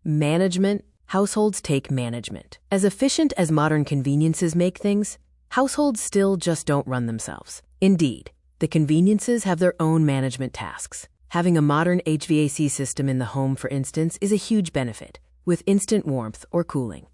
Management. Households take management. As efficient as modern conveniences make things, households still just don't run themselves. Indeed, the conveniences have their own management tasks. Having a modern HVAC system in the home, for instance, is a huge benefit, with instant warmth or cooling.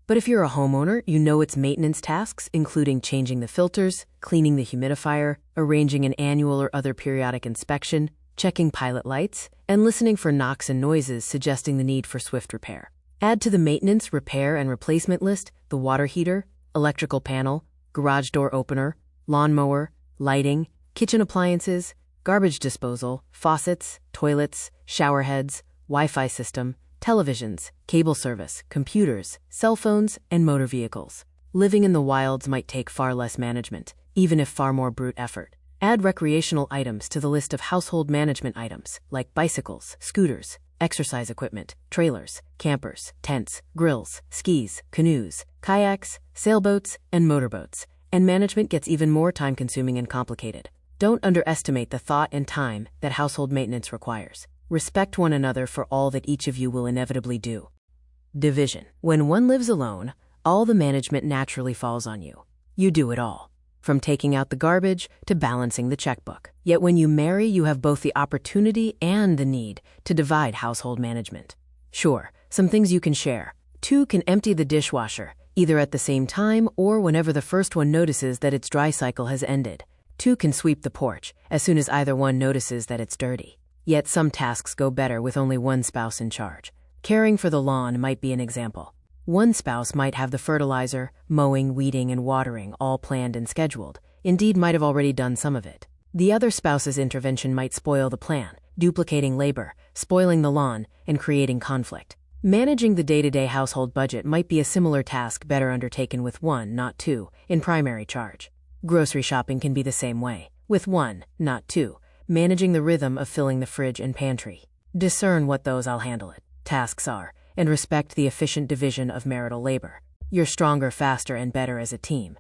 But if you're a homeowner, you know its maintenance tasks, including changing the filters, cleaning the humidifier, arranging an annual or other periodic inspection, checking pilot lights, and listening for knocks and noises suggesting the need for swift repair. Add to the maintenance, repair, and replacement list the water heater, electrical panel, garage door opener, lawnmower, lighting, kitchen appliances, garbage disposal, faucets, toilets, shower heads, Wi-Fi system, televisions, cable service, computers, cell phones, and motor vehicles. Living in the wilds might take far less management, even if far more brute effort. Add recreational items to the list of household management items, like bicycles, scooters, exercise equipment, trailers, campers, tents, grills, skis, canoes, kayaks, sailboats, and motorboats, and management gets even more time-consuming and complicated. Don't underestimate the thought and time that household maintenance requires. Respect one another for all that each of you will inevitably do. Division. When one lives alone, all the management naturally falls on you. You do it all, from taking out the garbage to balancing the checkbook. Yet when you marry, you have both the opportunity and the need to divide household management. Sure, some things you can share. Two can empty the dishwasher, either at the same time or whenever the first one notices that its dry cycle has ended. Two can sweep the porch as soon as either one notices that it's dirty. Yet some tasks go better with only one spouse in charge. Caring for the lawn might be an example. One spouse might have the fertilizer, mowing, weeding, and watering all planned and scheduled, indeed might have already done some of it. The other spouse's intervention might spoil the plan, duplicating labor, spoiling the lawn, and creating conflict. Managing the day-to-day household budget might be a similar task better undertaken with one, not two, in primary charge. Grocery shopping can be the same way, with one, not two, managing the rhythm of filling the fridge and pantry. Discern what those "I'll handle it" tasks are, and respect the efficient division of marital labor. You're stronger, faster, and better as a team.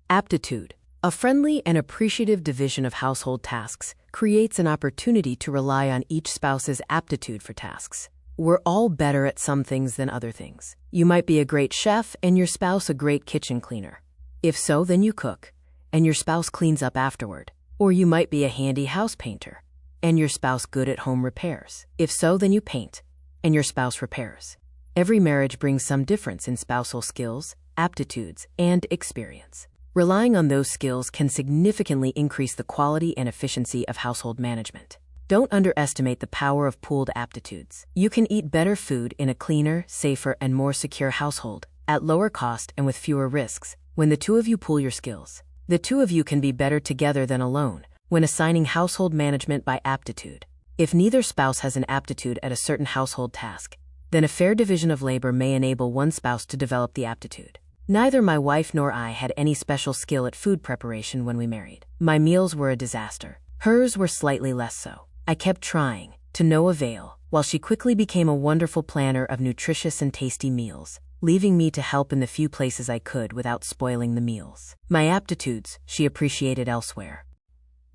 Aptitude. A friendly and appreciative division of household tasks creates an opportunity to rely on each spouse's aptitude for tasks. We're all better at some things than other things. You might be a great chef and your spouse a great kitchen cleaner. If so, then you cook, and your spouse cleans up afterward. Or you might be a handy house painter, and your spouse good at home repairs. If so, then you paint, and your spouse repairs. Every marriage brings some difference in spousal skills, aptitudes, and experience. Relying on those skills can significantly increase the quality and efficiency of household management. Don't underestimate the power of pooled aptitudes. You can eat better food in a cleaner, safer, and more secure household, at lower cost and with fewer risks, when the two of you pool your skills. The two of you can be better together than alone when assigning household management by aptitude. If neither spouse has an aptitude at a certain household task, then a fair division of labor may enable one spouse to develop the aptitude. Neither my wife nor I had any special skill at food preparation when we married. My meals were a disaster. Hers were slightly less so. I kept trying, to no avail, while she quickly became a wonderful planner of nutritious and tasty meals, leaving me to help in the few places I could without spoiling the meals. My aptitudes, she appreciated elsewhere.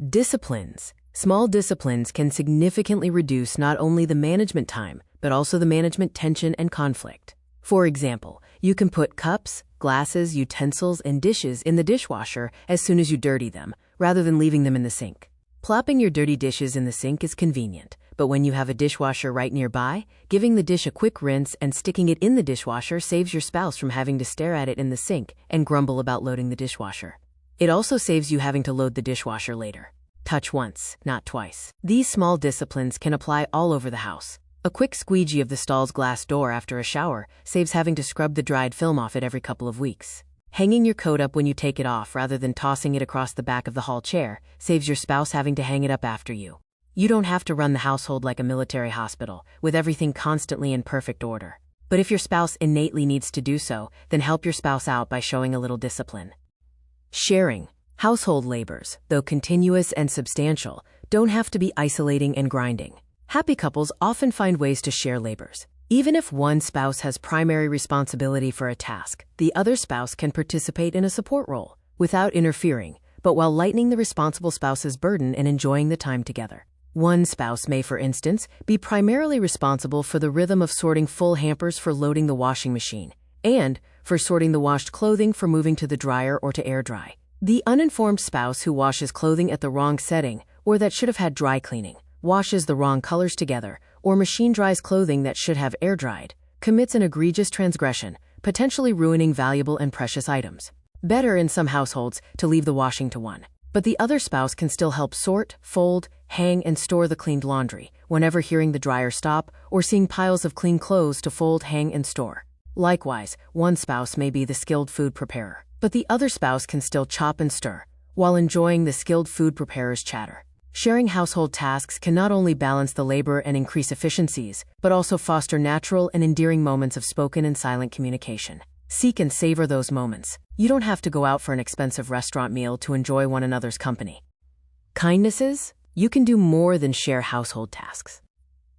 Disciplines. Small disciplines can significantly reduce not only the management time, but also the management tension and conflict. For example, you can put cups, glasses, utensils, and dishes in the dishwasher as soon as you dirty them, rather than leaving them in the sink. Plopping your dirty dishes in the sink is convenient, but when you have a dishwasher right nearby, giving the dish a quick rinse and sticking it in the dishwasher saves your spouse from having to stare at it in the sink and grumble about loading the dishwasher. It also saves you having to load the dishwasher later. Touch once, not twice. These small disciplines can apply all over the house. A quick squeegee of the stall's glass door after a shower saves having to scrub the dried film off it every couple of weeks. Hanging your coat up when you take it off rather than tossing it across the back of the hall chair saves your spouse having to hang it up after you. You don't have to run the household like a military hospital, with everything constantly in perfect order. But if your spouse innately needs to do so, then help your spouse out by showing a little discipline. Sharing. Household labors, though continuous and substantial, don't have to be isolating and grinding. Happy couples often find ways to share labors. Even if one spouse has primary responsibility for a task, the other spouse can participate in a support role, without interfering, but while lightening the responsible spouse's burden and enjoying the time together. One spouse may, for instance, be primarily responsible for the rhythm of sorting full hampers for loading the washing machine, and for sorting the washed clothing for moving to the dryer or to air dry. The uninformed spouse who washes clothing at the wrong setting, or that should have had dry cleaning, washes the wrong colors together, or machine dries clothing that should have air dried, commits an egregious transgression, potentially ruining valuable and precious items. Better in some households to leave the washing to one, but the other spouse can still help sort, fold, hang, and store the cleaned laundry, whenever hearing the dryer stop or seeing piles of clean clothes to fold, hang, and store. Likewise, one spouse may be the skilled food preparer, but the other spouse can still chop and stir, while enjoying the skilled food preparer's chatter. Sharing household tasks can not only balance the labor and increase efficiencies, but also foster natural and endearing moments of spoken and silent communication. Seek and savor those moments. You don't have to go out for an expensive restaurant meal to enjoy one another's company. Kindnesses? You can do more than share household tasks.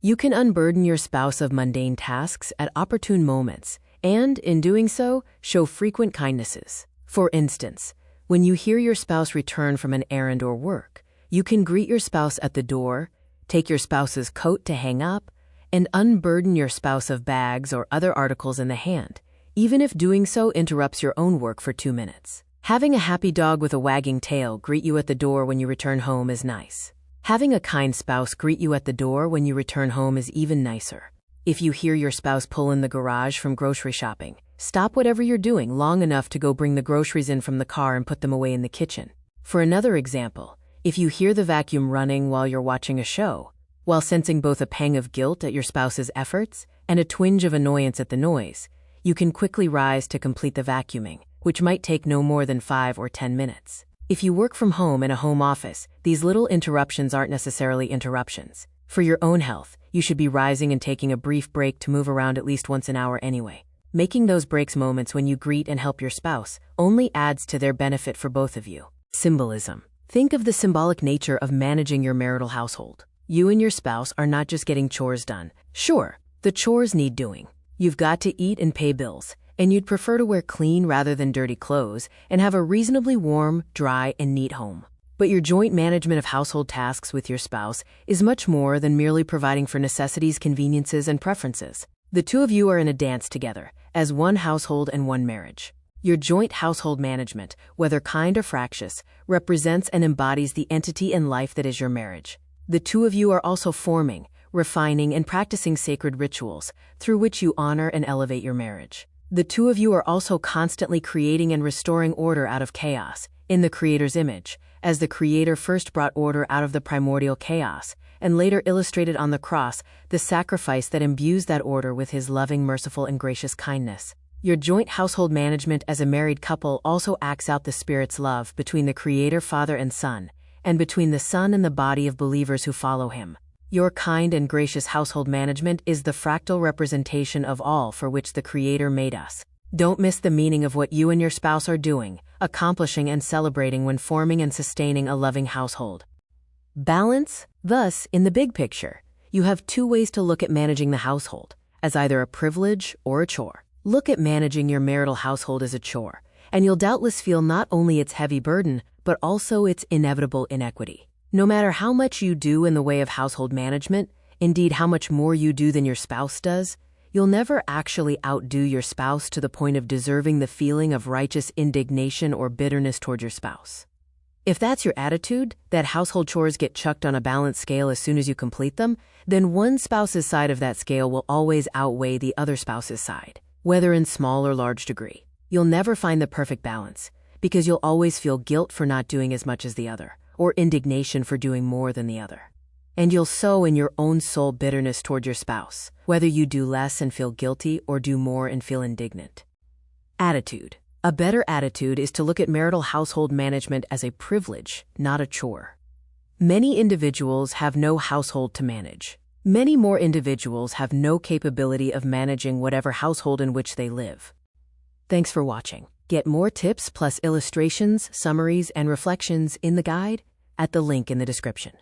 You can unburden your spouse of mundane tasks at opportune moments, and, in doing so, show frequent kindnesses. For instance, when you hear your spouse return from an errand or work, you can greet your spouse at the door, take your spouse's coat to hang up, and unburden your spouse of bags or other articles in the hand, even if doing so interrupts your own work for 2 minutes. Having a happy dog with a wagging tail greet you at the door when you return home is nice. Having a kind spouse greet you at the door when you return home is even nicer. If you hear your spouse pull in the garage from grocery shopping, stop whatever you're doing long enough to go bring the groceries in from the car and put them away in the kitchen. For another example, if you hear the vacuum running while you're watching a show, while sensing both a pang of guilt at your spouse's efforts and a twinge of annoyance at the noise, you can quickly rise to complete the vacuuming, which might take no more than 5 or 10 minutes. If you work from home in a home office, these little interruptions aren't necessarily interruptions. For your own health, you should be rising and taking a brief break to move around at least once an hour anyway. Making those breaks moments when you greet and help your spouse only adds to their benefit for both of you. Symbolism. Think of the symbolic nature of managing your marital household. You and your spouse are not just getting chores done. Sure, the chores need doing. You've got to eat and pay bills, and you'd prefer to wear clean rather than dirty clothes and have a reasonably warm, dry, and neat home. But your joint management of household tasks with your spouse is much more than merely providing for necessities, conveniences, and preferences. The two of you are in a dance together, as one household and one marriage. Your joint household management, whether kind or fractious, represents and embodies the entity and life that is your marriage. The two of you are also forming, refining, and practicing sacred rituals through which you honor and elevate your marriage. The two of you are also constantly creating and restoring order out of chaos, in the Creator's image, as the Creator first brought order out of the primordial chaos, and later illustrated on the cross the sacrifice that imbues that order with His loving, merciful, and gracious kindness. Your joint household management as a married couple also acts out the Spirit's love between the Creator, Father, and Son, and between the Son and the body of believers who follow Him. Your kind and gracious household management is the fractal representation of all for which the Creator made us. Don't miss the meaning of what you and your spouse are doing, accomplishing, and celebrating when forming and sustaining a loving household. Balance. Thus, in the big picture, you have two ways to look at managing the household, as either a privilege or a chore. Look at managing your marital household as a chore, and you'll doubtless feel not only its heavy burden, but also its inevitable inequity. No matter how much you do in the way of household management, indeed how much more you do than your spouse does, you'll never actually outdo your spouse to the point of deserving the feeling of righteous indignation or bitterness toward your spouse. If that's your attitude, that household chores get chucked on a balanced scale as soon as you complete them, then one spouse's side of that scale will always outweigh the other spouse's side, whether in small or large degree. You'll never find the perfect balance, because you'll always feel guilt for not doing as much as the other, or indignation for doing more than the other. And you'll sow in your own soul bitterness toward your spouse, whether you do less and feel guilty or do more and feel indignant. Attitude. A better attitude is to look at marital household management as a privilege, not a chore. Many individuals have no household to manage. Many more individuals have no capability of managing whatever household in which they live. Thanks for watching. Get more tips plus illustrations, summaries, and reflections in the guide at the link in the description.